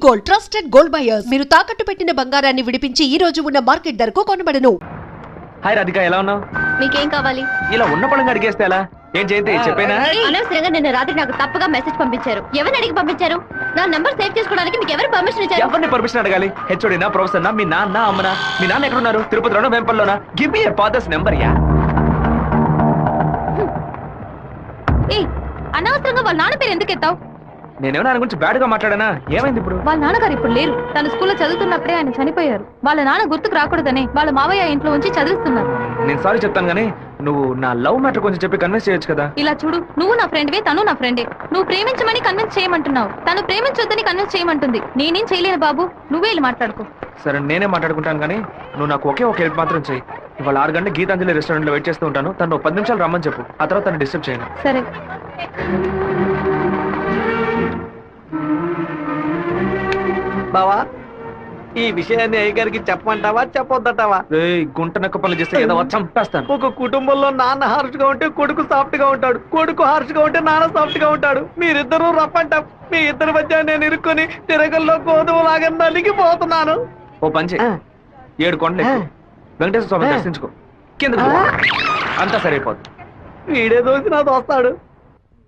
Gold, trusted gold buyers. మీరు తాకట్టు పెట్టిన బంగారాన్ని విడిపించి ఈ రోజు ఉన్న మార్కెట్ ధరకు కొనబడను. హాయ్ రాధిక, ఎలా ఉన్నావు? మీకేం కావాలి? ఇలా ఉన్న పడంగా అడిగేస్తే ఎలా? ఏం జయంతి చెప్పేనా? అనవసరంగా నిన్న రాత్రి నాకు తప్పుగా మెసేజ్ పంపించారు. ఎవరిని అడిగి పంపించారు? నా నంబర్ సేవ్ చేసుకోవడానికి మీకు ఎవరు పర్మిషన్ ఇచ్చారు? ఎవరిని పర్మిషన్ అడగాలి? హెచ్ఓడినా, ప్రొఫెసర్ నా, మీ నాన్న, అమ్మనా? మీ నాన్న ఎక్కడున్నారు? తిరుపతిలోనా, వేంపల్లోనా? Give me your father's number yeah. అనవసరంగా వాళ్ళ నాన్న పేరు ఎందుకు ఎత్తావు? నేనేమన్నా ఆయన గురించి బ్యాడ్ గా మాట్లాడానా? ఏమైంది ఇప్పుడు? వాళ్ళ నాన్నగారు ఇప్పుడు లేరు. తన స్కూల్లో చదువుతున్నప్పుడే ఆయన చనిపోయారు. వాళ్ళ నాన్న గుర్తుకు రాకూడదని వాళ్ళ మావయ్య ఇంట్లో ఉంచి చదివిస్తున్నారు. నేను సారీ చెప్తాను గానీ నువ్వు నా లవ్ మ్యాటర్ కొంచెం చెప్పి కన్విన్స్ చేయొచ్చు కదా. ఇలా చూడు, నువ్వు నా ఫ్రెండ్వే, తను నా ఫ్రెండే. నువ్వు ప్రేమించమని కన్విన్స్ చేయమంటున్నావు, తను ప్రేమించొద్దని కన్విన్స్ చేయమంటుంది. నేనేం చేయలేను బాబు, నువ్వే వెళ్ళి మాట్లాడుకో. సరే నేనే మాట్లాడుకుంటాను కానీ నువ్వు నాకు ఒకే ఒక హెల్ప్ మాత్రం చెయ్యి. ఇవాళ 6 గంటల గీతాంజలి రెస్టారెంట్ లో వెయిట్ చేస్తూ ఉంటాను. తను 10 నిమిషాలు రమ్మని చెప్పు. ఆ తర్వాత తను డిస్టర్బ్ చేయను. సరే. బావా, ఈ విషయాన్ని అయ్యగారికి చెప్పమంటావా చెప్పొద్దటావా? గుంట నక్క పనులు చేస్తే ఏదో చంపేస్తాను. ఒక కుటుంబంలో నాన్న హార్ష్ గా ఉంటే కొడుకు సాఫ్ట్ గా ఉంటాడు, కొడుకు హార్ష్ గా ఉంటే నాన్న సాఫ్ట్ గా ఉంటాడు. మీరిద్దరూ రప్పంటాం. మీ ఇద్దరి మధ్య నేను ఇరుక్కుని తిరగల్లో గోధుమ లాగా నలిగిపోతున్నాను. ఓ పంచే 7 కొండలు ఎక్కు. వెంకటేశ్వర స్వామి దర్శించుకో. కింద అంతా సరైపోద్ది. వీడే దోసి నా దోస్తాడు.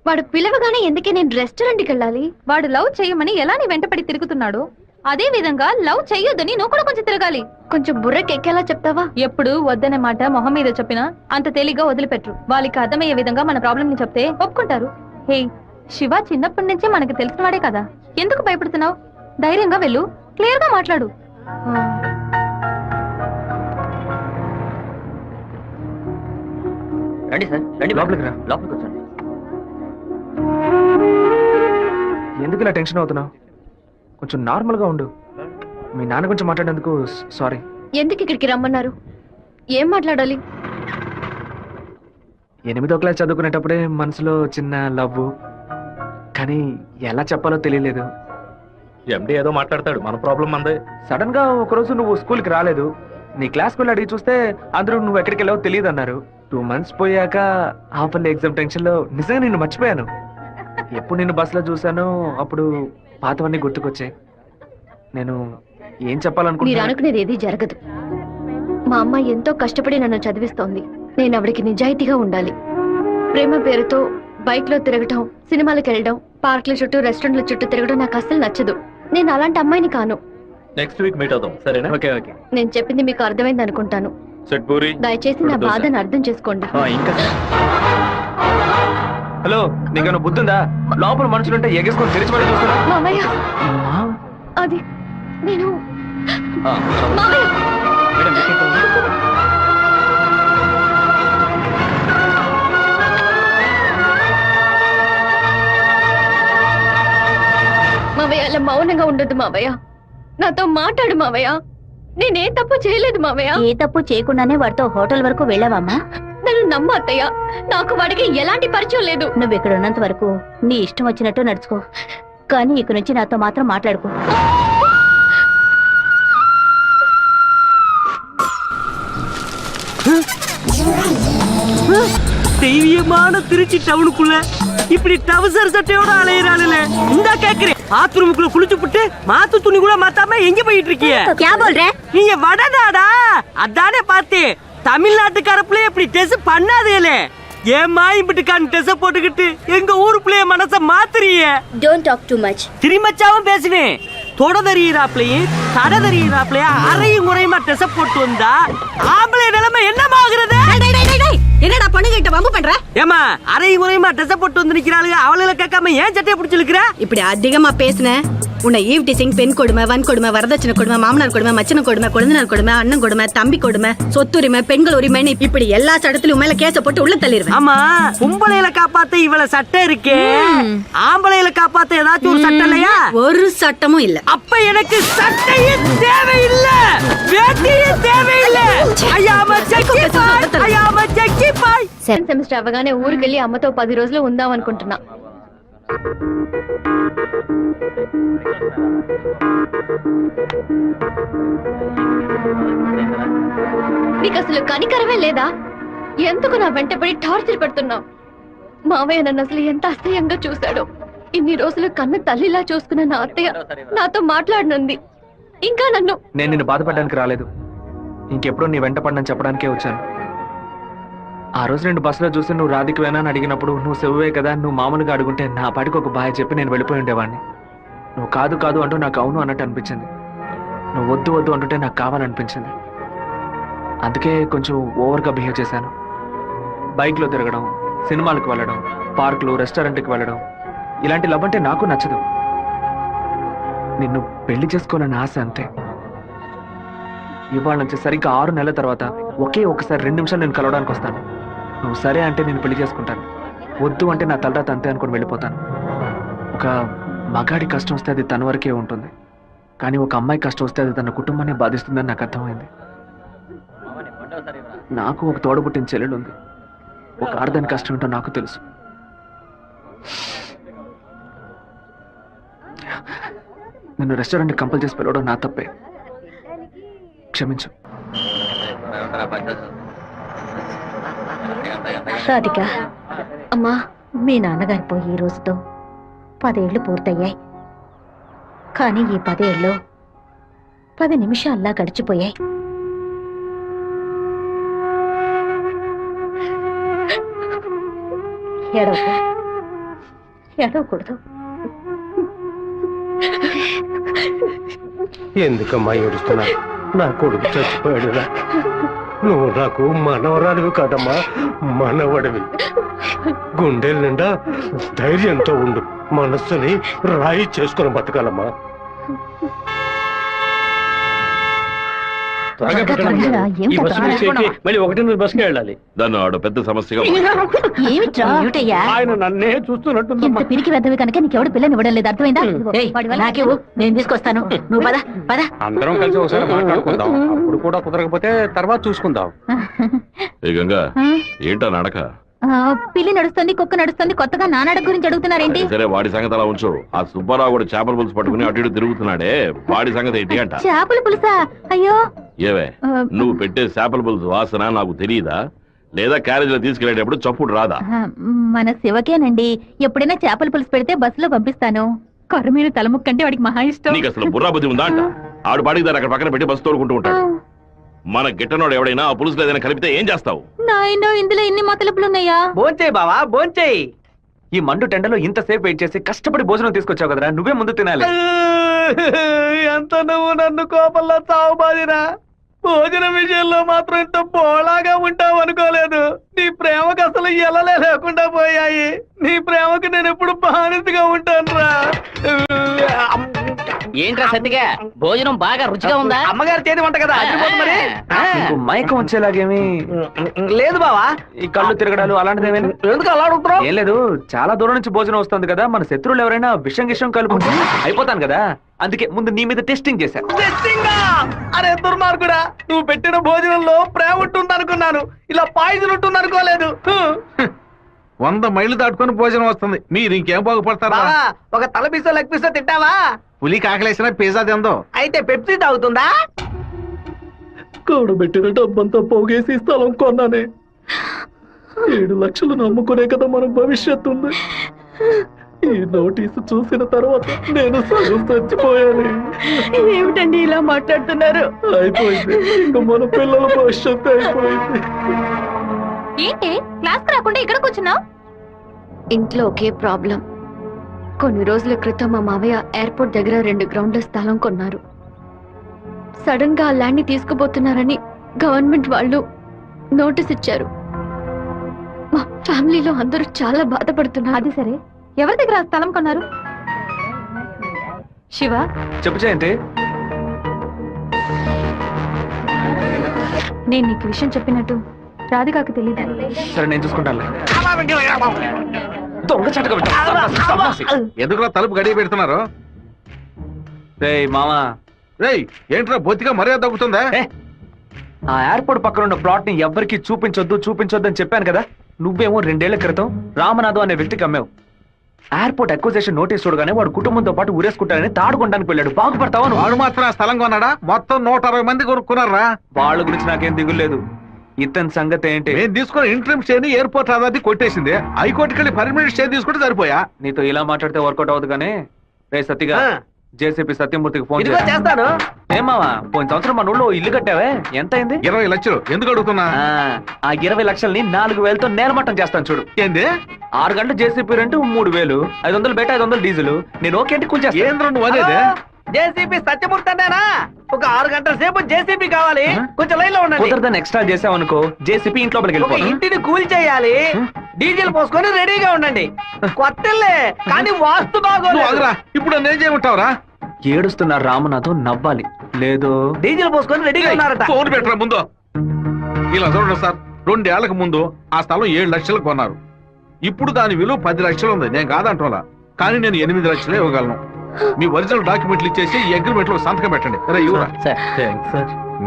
వాడు పిలవగానే ఎందుకే నేను రెస్టారెంట్కి వెళ్ళాలి? వాడు లవ్ చేయమని ఎలా నీ వెంటపడి తిరుగుతున్నాడు, అదే విధంగా లవ్ చెయ్యొద్దని నువ్వు కూడా కొంచెం తిరగాలి. కొంచెం బుర్రకెక్కేలా చెప్తావా? ఎప్పుడు వద్దనే మాట మొహం మీద చెప్పినా అంత తేలిగ్గా వదిలిపెట్టరు. వాళ్ళకి అర్థమయ్యే విధంగా మన ప్రాబ్లం ని చెప్తే ఒప్పుకుంటారు. హే శివ, చిన్నప్పటి నుంచే మనకి తెలిసిన వాడే కదా, ఎందుకు భయపడుతున్నావు? ధైర్యంగా వెళ్ళు, క్లియర్ గా మాట్లాడు. రండి సార్, రండి లోపలికి రా. లోపలికి వచ్చండి. ఎందుకు ఇలా టెన్షన్ అవుతున్నావు? కొంచెం నార్మల్ గా ఉండు. మీ నాన్న గురించి మాట్లాడేందుకు సారీ. ఎందుకు ఇక్కడికి రమ్మన్నారు? ఏం మాట్లాడాలి? 8వ క్లాస్ చదువుకునేటప్పుడే మనసులో చిన్న లవ్, కానీ ఎలా చెప్పాలో తెలియలేదు. ఎండి ఏదో మాట్లాడతాడు, మన ప్రాబ్లం అందే. సడన్ గా ఒకరోజు నువ్వు స్కూల్కి రాలేదు. నీ క్లాస్కి వెళ్ళి అడిగి చూస్తే అందరూ నువ్వు ఎక్కడికి వెళ్ళావో తెలియదు అన్నారు. 2 months పోయాక హాఫ్ ఎగ్జామ్ టెన్షన్ లో నిజంగా నిన్ను మర్చిపోయాను. ఎప్పుడు నిన్ను బస్సులో చూసానో అప్పుడు పాతవన్నీ గుర్తుకొచ్చాయి. నేను ఏం మీరు చెప్పాలనుకుంటున్నా? అనుకునేది ఏది జరగదు. మా అమ్మ ఎంతో కష్టపడి నన్ను చదివిస్తోంది. నేను ఆవిడకి నిజాయితీగా ఉండాలి. ప్రేమ పేరుతో బైక్ లో తిరగటం, సినిమాలకు వెళ్ళడం, పార్క్ల చుట్టూ, రెస్టారెంట్ల చుట్టూ తిరగడం నాకు అస్సలు నచ్చదు. నేను అలాంటి అమ్మాయిని కాను. నెక్స్ట్ వీక్ మీట్ అవుదాం, సరేనా? Okay okay. నేను చెప్పింది మీకు అర్థమైంది అనుకుంటాను. సెట్ పూరి. దయచేసి నా బాధను అర్థం చేసుకోండి. ఇంకా హలో, నీకన్నా బుద్ధుందా? లోపల మనుషులుంటే ఎగేసుకొని తెరిచి పడి చూస్తున్నా. మామయ్య, అది నేను మామయ్య. మేడం మావయ్య, అలా మౌనంగా ఉండొద్దు మావయ్య. నాతో మాట్లాడు మావయ్య. నేనే తప్పు చేయలేదు మావయ్య. ఏ తప్పు చేయకుండానే వాడితో హోటల్ వరకు వెళ్ళావమ్మా? నన్ను నమ్ము అత్తయ్య, నాకు వాడికి ఎలాంటి పరిచయం లేదు. నువ్వు ఇక్కడ ఉన్నంత వరకు నీ ఇష్టం వచ్చినట్టు నడుచుకో, కానీ ఇక నుంచి నాతో మాత్రం మాట్లాడుకో. தெய்வீகமான திருச்சி டவுனுக்குள்ள இப்படி டவுசர் சட்டையோட அலையிறாளுல இந்த கேக்குறேன். பாத்ரூமுக்குள்ள குளிச்சு புட்டு மாத்து துணி கூட மாத்தாம எங்க போயிட்டு இருக்கீங்க? நீங்க வடநாடா? அதானே பார்த்தேன். தமிழ்நாட்டுக்காரப்புல இப்படி டெஸ் பண்ணாதேலே. ஏமா இப்படிக்கான டெஸ் போட்டுக்கிட்டு எங்க ஊரு பிள்ளைய மனச மாத்துறீங்க? Don't talk too much. திருமச்சாவும் பேசுவேன். தொட தறியிறாப்லையும் தட தறியிறாப்லையும் அரையும் முறையுமா டெஸ் போட்டு வந்தா ஆம்பளை நிலைமை என்னமாகிறது? என்னடா பொண்ணுகிட்ட வம்பு பண்ற? ஏமா அரையும் முறையுமா டெஸ் போட்டு வந்து நிக்கிறாளுங்க, அவளுகளை கேட்காம ஏன் சட்டையை பிடிச்சிருக்கிற? இப்படி அதிகமா பேசுன உன்னை ஈவ் டீசிங், பெண் கொடுமை, வன் கொடுமை, வரதட்சணை கொடுமை, மாமனார் கொடுமை, மச்சன கொடுமை, குழந்தைனார் கொடுமை, அண்ணன் கொடுமை, தம்பி கொடுமை, சொத்துரிமை, பெண்கள் உரிமைன்னு இப்படி எல்லா சட்டத்திலும் மேல கேச போட்டு உள்ள தள்ளிடுவேன். ஆமா, பொம்பளையில காப்பாத்த இவ்வளவு சட்டம் இருக்கே, ஆம்பளையில காப்பாத்த ஏதாச்சும் ஒரு சட்டம் இல்லையா? ஒரு சட்டமும் இல்ல. அப்ப எனக்கு சட்டையே தேவையில்லை, வேட்டியே தேவையில்லை. ஐயாம ஜக்கி பாய், ஐயாம ஜக்கி பாய். సెమిస్టర్ అవగానే ఊరికెళ్ళి అమ్మతో 10 రోజులు ఉందాం అనుకుంటున్నా. నీకు అసలు కనికరమే లేదా? ఎందుకు నా వెంటబడి టార్చర్ పెడుతున్నావు? మావయ్య నన్ను అసలు ఎంత అసహ్యంగా చూశాడో. ఇన్ని రోజులు కన్న తల్లిలా చూసుకున్న నా అత్తయ్య నాతో మాట్లాడనుంది. ఇంకా నన్ను నేను నిన్ను బాధపడడానికి రాలేదు, ఇంకెప్పుడు నీ వెంట పడనని చెప్పడానికే వచ్చాను. ఆ రోజు నేను బస్సులో చూసి నువ్వు రాధికి వేనా అని అడిగినప్పుడు నువ్వు సెవ్వే కదా, నువ్వు మామూలుగా అడుగుంటే నా పాటికి ఒక బాయ్ చెప్పి నేను వెళ్ళిపోయి ఉండేవాడిని. నువ్వు కాదు కాదు అంటూ నాకు అవును అన్నట్టు అనిపించింది. నువ్వు వద్దు వద్దు అంటుంటే నాకు కావాలనిపించింది. అందుకే కొంచెం ఓవర్గా బిహేవ్ చేశాను. బైక్లో తిరగడం, సినిమాలకు వెళ్ళడం, పార్కులు, రెస్టారెంట్కి వెళ్ళడం, ఇలాంటి లవ్ అంటే నాకు నచ్చదు. నిన్ను పెళ్లి చేసుకోవాలని ఆశ అంతే. ఇవాళ నుంచి సరిగ్గా 6 నెలల తర్వాత ఒకే ఒకసారి 2 నిమిషాలు నేను కలవడానికి వస్తాను. నువ్వు సరే అంటే నేను పెళ్లి చేసుకుంటాను, వద్దు అంటే నా తలరాత అంతే అనుకుని వెళ్ళిపోతాను. ఒక మగాడి కష్టం వస్తే అది తన వరకే ఉంటుంది, కానీ ఒక అమ్మాయి కష్టం వస్తే అది తన కుటుంబాన్ని బాధిస్తుందని నాకు అర్థమైంది. నాకు ఒక తోడబుట్టిన చెల్లెలు ఉంది. ఒక ఆడదాని కష్టం ఏంటో నాకు తెలుసు. నిన్ను రెస్టారెంట్ కంపల్ చేసి పిలవడం నా తప్పే, క్షమించు. రాధిక, అమ్మా మీ నాన్నగారు పోయి ఈ రోజుతో 10 ఏళ్లు పూర్తయ్యాయి. కానీ ఈ 10 ఏళ్ళు 10 నిమిషాల్లా గడిచిపోయాయి. ఏడవకూడదు. ఎందుకమ్మా ఏడుస్తున్నా? నా కొడుకు చచ్చిపోయాడురా. నువ్వు నాకు మనవరాలివి కాదమ్మా, మనవడివి. గుండెల నిండా ధైర్యంతో ఉండు, మనస్సుని రాయి చేసుకుని బతకాలమ్మా. మళ్ళీ 1 బస్కి వెళ్ళాలి. దాన్ని ఆడ పెద్ద సమస్యగా ఏమిట్రా? ఆయన నన్నే చూస్తున్నట్టు ఇంత పిరికి వెద్దవి కనుక నీకెవడు పిల్లని ఇవ్వడం లేదు, అర్థమైందా? నాకేవు, నేను తీసుకొస్తాను, నువ్వు పద పద. అందరం కలిసి ఒకసారి మాట్లాడుకుందాం. అప్పుడు కూడా కుదరకపోతే తర్వాత చూసుకుందాం. గంగా ఏంటా నడక? పిల్లి నడుస్తుంది, కుక్క నడుస్తుంది, కొత్తగా నానాడ గురించి అడుగుతున్నారేంటి? సరే వాడి సంగతి అలా ఉంచు. ఆ సుబ్బారావు కూడా చేపల పులుసు పట్టుకుని అటు ఇటు తిరుగుతున్నాడే, వాడి సంగతి ఏంటి అంట? చేపల పులుసా? అయ్యో ఏవే, నువ్వు పెట్టే చేపల పులుసు వాసన నాకు తెలియదా? లేదా క్యారేజ్ లో తీసుకెళ్లేటప్పుడు చప్పుడు రాదా? మన శివకేనండి, ఎప్పుడైనా చేపల పులుసు పెడితే బస్సులో పంపిస్తాను. కొర్రమీను తలముక్కంటే వాడికి మహా ఇష్టం. నీకు అసలు బుర్రా బుద్ధి ఉందా అంట? ఆడు పాడికి దాన్ని అక్కడ పక్కన పెట్టి బస్సు తోడుకుంటూ ఉంటాడు. మన గిట్టనోడు ఎవడైనా ఆ పులుసులో ఏదైనా కలిపితే ఏం చేస్తావు? నాయనో, ఇందులో ఇన్ని మతలపులున్నాయా? భోంచేయి బావా, భోంచేయి. ఈ మండు టెండలో ఇంతసేపు వెయిట్ చేసి కష్టపడి భోజనం తీసుకొచ్చావు కదరా, నువ్వే ముందు తినాలి. ఎంత నువ్వు నన్ను కోపంలో చావు బాదిరా. భోజనం విషయంలో మాత్రం ఇంత బోళాగా ఉంటావు అనుకోలేదు. నీ ప్రేమకు అసలు ఎలలే లేకుండా పోయాయి. నీ ప్రేమకు నేను ఎప్పుడు బానిసగా ఉంటాను రా. ఏంట్రా సత్తిగా, భోజనం బాగా రుచిగా ఉందా? అమ్మగారి చేతి వంట కదా, మరి నీకు మైకం వచ్చేలాగేమి లేదు బావా. ఈ కళ్ళు తిరగడాలు అలాంటిదేమీ ఎందుకు అలా అడుగుతున్నావు? ఏం లేదు, చాలా దూరం నుంచి భోజనం వస్తుంది కదా, మన శత్రువులు ఎవరైనా విషం కలుపుకుంటే అయిపోతాను కదా, అందుకే ముందు నీ మీద టెస్టింగ్ చేశా. అరే దుర్మార్గుడా, నువ్వు పెట్టిన భోజనంలో ప్రేమ ఉంటుంది అనుకున్నాను, ఇలా పాయిజన్ ఉంటుంది అనుకోలేదు. 100 మైళ్ళు దాటుకుని భోజనం వస్తుంది, మీరు ఇంకేం బాగుపడతారా? ఒక తల పీసో లెగ్ పీసో తింటావా? పులి కాకలేసిన పిజ్జా తిందో. అయితే పెప్సీ తాగుతుందా? కూడబెట్టిన డబ్బంతా పోగేసి స్థలం కొన్నానే. 7 లక్షలు నమ్ముకునే కదా మన భవిష్యత్తు ఉంది. ఈ నోటీసు చూసిన తర్వాత నేను సగం చచ్చిపోయాను. ఏమిటండి ఇలా మాట్లాడుతున్నారు? అయిపోయింది, ఇంకా మన పిల్లల భవిష్యత్తు అయిపోయింది. ఏంటి క్లాస్ రాకుండా ఇక్కడ కూర్చున్నావు? ఇంట్లో ఒకే ప్రాబ్లం. కొన్ని రోజుల క్రితం మా మావయ్య ఎయిర్పోర్ట్ దగ్గర 2 గ్రౌండ్ల స్థలం కొన్నారు. సడన్ గా ఆ ల్యాండ్ ని తీసుకుపోతున్నారని గవర్నమెంట్ వాళ్ళు నోటీస్ ఇచ్చారు. మా ఫ్యామిలీలో అందరూ చాలా బాధపడుతున్నారు. అది సరే, ఎవరి దగ్గర ఆ స్థలం కొన్నారు? శివ, చెప్పు జయంతి. నేను నీకు విషయం చెప్పినట్టు రాధికాకు తెలియదు. సరే నేను చూసుకుంటాను. దొంగ చటక పెట్టు. ఎందుకు తలుపు గడియ పెడుతున్నారు? రేయ్ మామా, రేయ్ ఏంట్రా బొత్తిగా మర్యాద తగ్గుతుందా? ఆ ఎయిర్పోర్ట్ పక్కన ఉన్న ప్లాట్ ని ఎవ్వరికి చూపించొద్దు అని చెప్పాను కదా. నువ్వేమో 2 ఏళ్ల క్రితం రామనాథం అనే వ్యక్తికి అమ్మావు. ఎయిర్పోర్ట్ అక్విజిషన్ నోటీస్ చూడగానే వాడు కుటుంబంతో పాటు ఊరేసుకుంటానని తాడుకొనడానికి వెళ్ళాడు. బాగుపడతావా? వాడు మాత్రం ఆ స్థలం కొన్నాడా? మొత్తం 160 మంది కొనుక్కున్నారా? వాళ్ళ గురించి నాకేం దిగులేదు. ఇతని సంగతి ఏంటి? మేము తీసుకున్న ఇంటర్మ్ స్టే ని ఎయిర్పోర్ట్ అథారిటీ కొట్టేసింది. హైకోర్టుకి వెళ్ళి పర్మనెంట్ స్టే తీసుకుంటే సరిపోయా. నీతో ఇలా మాట్లాడితే వర్కౌట్ అవ్వదు కానీ రే సత్తిగా జేసీపీ సత్యమూర్తికి ఫోన్ ఇదిగో చేస్తాను. ఏమావా పోయిన సంవత్సరం మన ఊళ్ళో ఇల్లు కట్టావే, ఎంత అయింది? 20 లక్షలు. ఎందుకు అడుగుతున్నా? ఆ 20 లక్షల్ని 4,000తో నేలమట్టం చేస్తాను చూడు. ఏంది? 6 గంటలు జేసీపీ రెంట్ 3,000, 500 బయట 500 డీజిల్. నేను ఓకే అంటే కూల్చేస్తా. ఏంద్ర నువ్వు అనేది? జేసీబీ సత్యమూర్తి అన్నానా? ఒక 6 గంటల సేపు జేసీబీ కావాలి. కొంచెం లైన్ లో ఉండండి. కుదరదని ఎక్స్ట్రా చేసావనుకో జేసీపీ ఇంట్లో ఒక వెళ్ళిపోతాను. ఇంటిని కూల్ చేయాలి. డీజిల్ పోసుకొని రెడీగా ఉండండి. కొత్తలే కానీ వాస్తు నువ్వు బాగోలేదు. ఆగురా. ఇప్పుడు నేను చేయమంటావురా? ఏడుస్తున్న రామనాథం నవ్వాలి లేదు. డీజిల్ పోసుకొని రెడీగా ఉన్నారట. ఫోన్ పెట్టరా ముందు. ఇలా చూడండి సార్, 2 ఏళ్లకు ముందు ఆ స్థలం 7 లక్షలు కొన్నారు. ఇప్పుడు దాని విలువ 10 లక్షలు ఉంది. నేను కాదంటోలా, కానీ నేను 8 లక్షలే ఇవ్వగలను. మీ ఒరిజినల్ డాక్యుమెంట్లు ఇచ్చేసి ఈ అగ్రిమెంట్ లో సంతకం పెట్టండి. రే ఇవ్వరా.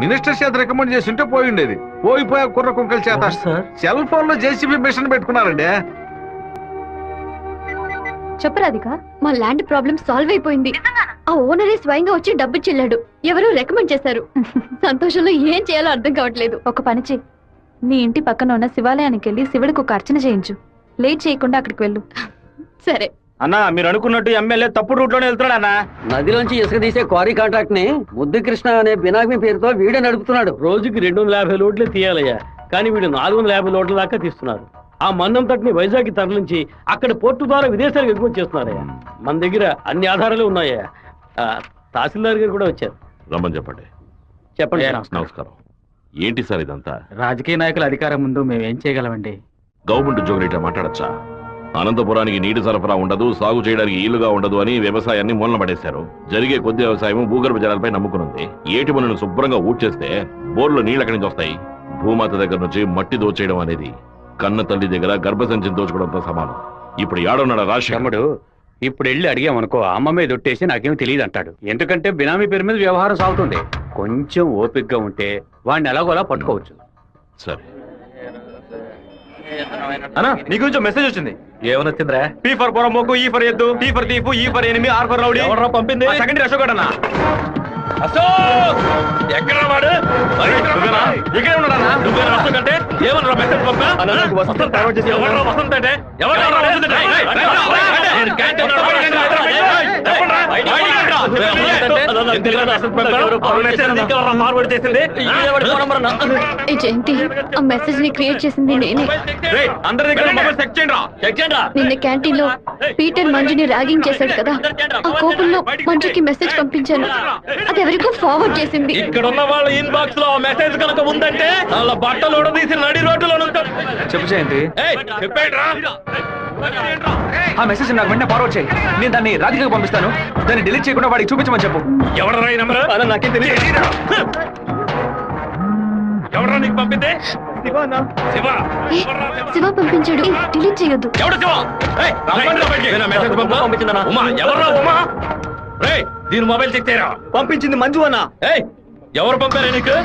మినిస్టర్ చేత రికమెండ్ చేసి ఉంటే పోయి ఉండేది. పోయిపోయా కుర్ర కుంకల చేత సెల్ ఫోన్ లో జేసీబీ మిషన్ పెట్టుకున్నారండి. చెప్పు రాధిక. మా ల్యాండ్ ప్రాబ్లం సాల్వ్ అయిపోయింది. ఆ ఓనరే స్వయంగా వచ్చి డబ్బు చెల్లాడు. ఎవరో రికమెండ్ చేశారు. సంతోషంలో ఏం చేయాలో అర్థం కావట్లేదు. ఒక పని చెయ్యి, నీ ఇంటి పక్కన ఉన్న శివాలయానికి వెళ్ళి శివుడికి ఒక అర్చన చేయించు. లేట్ చేయకుండా అక్కడికి వెళ్ళు. సరే అన్నా, మీరు అనుకున్నట్టు ఎమ్మెల్యే తప్పుడు రూట్ లోనే వెళ్తున్నాడు అన్న. నదిలోంచి ఇసుక తీసే క్వారీ కాంట్రాక్ట్ ని ముద్దు కృష్ణ అనే బినామీ పేరుతో వీడే నడుపుతున్నాడు. రోజుకి 250 లోడ్లే తీయాలయ్యా, కానీ వీడు 450 లోడ్ల దాకా తీస్తున్నారు. ఆ మన్నం తట్టుని వైజాగ్ తరలించి అక్కడ పోర్టు ద్వారా విదేశాలకు ఎగుమతి చేస్తున్నారయ్యా. మన దగ్గర అన్ని ఆధారాలు ఉన్నాయా. తహసీల్దార్ గారు కూడా వచ్చారు. రమ్మని చెప్పండి. చెప్పండి. నమస్కారం. ఏంటి సార్ ఇదంతా? రాజకీయ నాయకుల అధికారం ముందు మేమేం చేయగలమండి? గవర్నమెంట్ ఉద్యోగులు ఇట్లా మాట్లాడచ్చా? అనంతపురానికి నీటి సరఫరా ఉండదు, సాగు చేయడానికి ఇల్లుగా ఉండదు అని వ్యవసాయాన్ని మూలన పడేశారు. జరిగే కొద్ది వ్యవసాయం భూగర్భ జలాలపై నమ్ముకునుంది. ఏటి పనులను శుభ్రంగా ఊడ్చేస్తే బోర్లో నీళ్ళు ఎక్కడి నుంచి వస్తాయి? భూమాత దగ్గర నుంచి మట్టి దోచేయడం అనేది కన్న తల్లి దగ్గర గర్భసంచిని దోచుకోవడంతో సమానం. ఇప్పుడు ఏడున్నాడు రాష్ట్రముడు. ఇప్పుడు వెళ్ళి అడిగామనుకో అమ్మ మీద ఒట్టేసి నాకేం తెలియదు అంటాడు. ఎందుకంటే బినామీ పేరు మీద వ్యవహారం సాగుతుంది. కొంచెం ఓపికగా ఉంటే వాడిని ఎలాగోలా పట్టుకోవచ్చు. సరే అన్నా, నీ గురించి మెసేజ్ వచ్చింది. ఏమని వచ్చిందిరా? పీ ఫర్ పొరమోకు, ఈ ఫర్ ఎద్దు, టీ ఫర్ తీపు, E for enemy, R for rowdy. ఎవరు పంపింది? సెకండరీ అశోక్ అన్న. ఎక్కడ వాడు? ఇక్కడ ఉన్నాడన్నా. నువ్వేనా అశోక్ అంటే? ఏమన్నా మెసేజ్ పంపా? ఎవరు వసంత అంటే? జయంతి, ఆ మెసేజ్ ని క్రియేట్ చేసింది నేనే. అందరి దగ్గర మొబైల్ చెక్ చేయండి. నిన్న క్యాంటీన్ లో పీటర్ మంజుని ర్యాగింగ్ చేశాడు కదా, ఆ కోపంలో మంజుకి మెసేజ్ పంపించాను. అది ఎవరికో ఫార్వర్డ్ చేసింది. ఇక్కడ ఉన్న వాళ్ళ ఇన్బాక్స్ లో మెసేజ్ కనుక ఉందంటే వాళ్ళ బట్టలు తీసి నడి రోడ్డులో చెప్పు జయంతి. చెప్పేట్రా. ఆ మెసేజ్ నాకు వెంటనే ఫార్వర్డ్ చేయి. నేను దాన్ని రాధికకు పంపిస్తాను. దాన్ని డిలీట్ చేయకుండా వాడికి చూపించమని చెప్పు. ఎవడరా ఈ నంబర్? నాకేం తెలియదు. ఎవడరా నీకు పంపితే? శివ పంపించాడు. డిలీట్ చేయొద్దు. ఎవడు శివ? మెసేజ్ పంపించిందనా? ఉమా, ఎవర్రా ఉమా? రేయ్, దీని మొబైల్ చెక్ చేయరా. పంపించింది మంజు అన్న. ఎవరు పంపారా నీకు?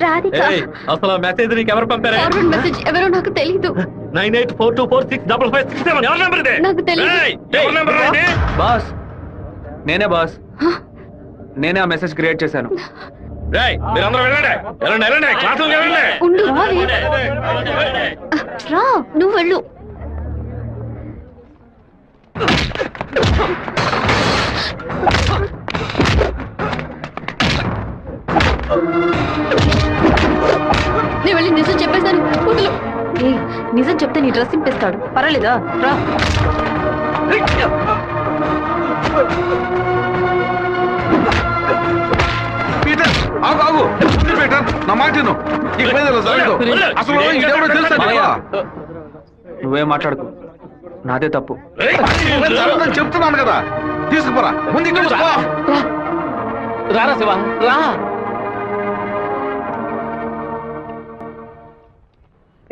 రాధిక. అసలు మెసేజ్ నీకు ఎవరు పంపారా? ఫార్వర్డ్ మెసేజ్ ఎవరో నాకు తెలీదు. 9842465557 ఎవరి నెంబర్ ఇది? నాకు తెలీదు. ఎవరి నెంబర్ ఇది? బాస్, నేనే బాస్. నేనే ఆ మెసేజ్ క్రియేట్ చేశాను. రేయ్, మీరందరూ వెళ్ళండి. వెళ్ళండి క్లాసులు వెళ్ళండి. ఉండు, రా, నువ్వు వెళ్ళు. నేను వెళ్ళి నిజం చెప్పేస్తాను. వదులు. నిజం చెప్తే నీ డ్రెస్ ఇంపేస్తాడు. పర్వాలేదా? రా. పీటర్, ఆగు ఆగు. పీటర్, నా మాట విను. ఇక మీద ఇలా జరగదు. అసలు ఇదెవడో తెలుసా నీకు? నువ్వేం మాట్లాడుకో, నాదే తప్పు. జరగదని చెప్తున్నాను కదా. తీసుకుపోరా ముందు. ఇక్కడ నుంచి పో. రారా శివ, రా.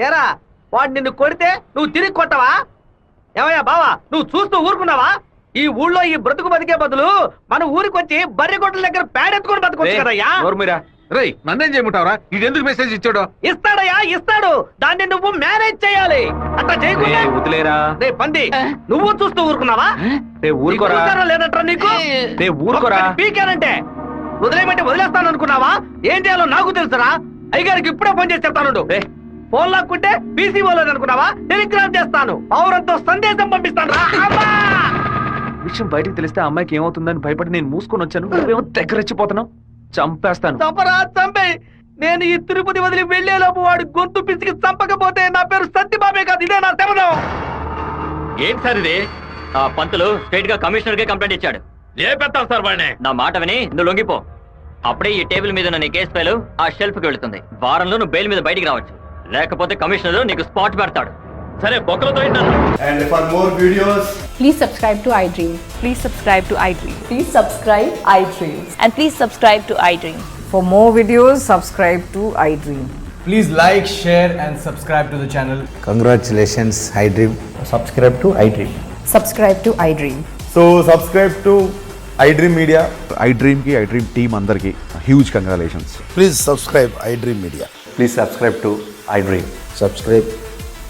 ఏరా, వాడు నిన్ను కొడితే నువ్వు తిరిగి కొట్టవా? ఏమయ్యా బావా, నువ్వు చూస్తూ ఊరుకున్నావా? ఈ ఊళ్ళో ఈ బ్రతుకు బతికే బదులు మన ఊరికి వచ్చి బర్రె గొడ్ల దగ్గర పేడెత్తుకొని బతకొచ్చు కదయ్యా. నోర్మిరా. రేయ్, నన్నేం చేయమంటావరా? ఇది ఎందుకు మెసేజ్ ఇచ్చాడు? ఇస్తాడయ్యా, ఇస్తాడు. దాన్ని నువ్వు మేనేజ్ చేయాలి. అట్లా చేయకుండా వదిలేరా. రే పంది, నువ్వు చూస్తూ ఊరుకున్నావా? ఊరుకోరా. లేదంటారా నీకు? ఊరుకోరా. పీకానంటే వదిలేయమంటే వదిలేస్తాను అనుకున్నావా? ఏం చేయాలో నాకు తెలుసురా. అయ్యగారికి ఇప్పుడే ఫోన్ చేసి చెప్తాను. ఫోన్ లాక్కుంటే పీసీ వాళ్ళు అనుకున్నావా? టెలిగ్రామ్ చేస్తాను, పౌరంతో సందేశం పంపిస్తాను. విషయం బయటికి తెలిస్తే ఆ అమ్మాయికి ఏమవుతుందని భయపడి నేను మూసుకొని వచ్చాను. నువ్వేమో దగ్గరెచ్చిపోతున్నావు. చంపేస్తాను. చంపరా, చంపే. నేను ఈ తిరుపతి వదిలి వెళ్లేలోపు వాడు గొంతు పిసికి చంపకపోతే నా పేరు సత్యబాబే కాదు, ఇదే నా శపథం. ఏంటి సార్ ఇది? ఆ పంతులు స్ట్రైట్ గా కమిషనర్ కే కంప్లైంట్ ఇచ్చాడు. లేపెత్తాను సార్ వాడిని. నా మాట విని నువ్వు లొంగిపో. అప్పుడే ఈ టేబుల్ మీద ఉన్న నీ కేసు ఫైలు ఆ షెల్ఫ్ కి వెళుతుంది. వారంలో నువ్వు బెయిల్ మీద బయటికి రావచ్చు, లేకపోతే కమిషనర్ నీకు స్పాట్ పెడతాడు. సరే బొక్కలతో ఏంటన్నా? And for more videos, Please subscribe to iDream. Please subscribe to iDream. Please subscribe iDream. And please subscribe to iDream. For more videos, subscribe to iDream. please like, share and subscribe to the channel. Congratulations, iDream. Subscribe to iDream. Subscribe to iDream. So subscribe to iDream Media. iDream ki iDream team andarki huge congratulations. Please subscribe iDream Media. Please subscribe to iDream. Subscribe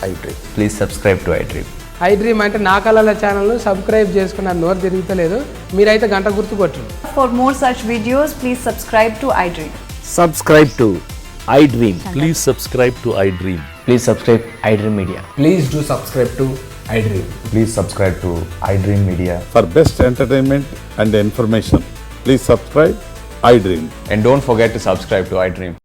iDream. Please subscribe to iDream. iDream అంటే నా కళల channel subscribe చేసుకున్న నోరు తిరుగుతలేదు. మీరైతే గంట గుర్తు కొట్టు. For more such videos, please subscribe to iDream. Subscribe to iDream. Please subscribe to iDream. Please subscribe iDream Media. Please do subscribe to iDream. Please subscribe to iDream Media. For best entertainment and information, please subscribe iDream. And don't forget to subscribe to iDream.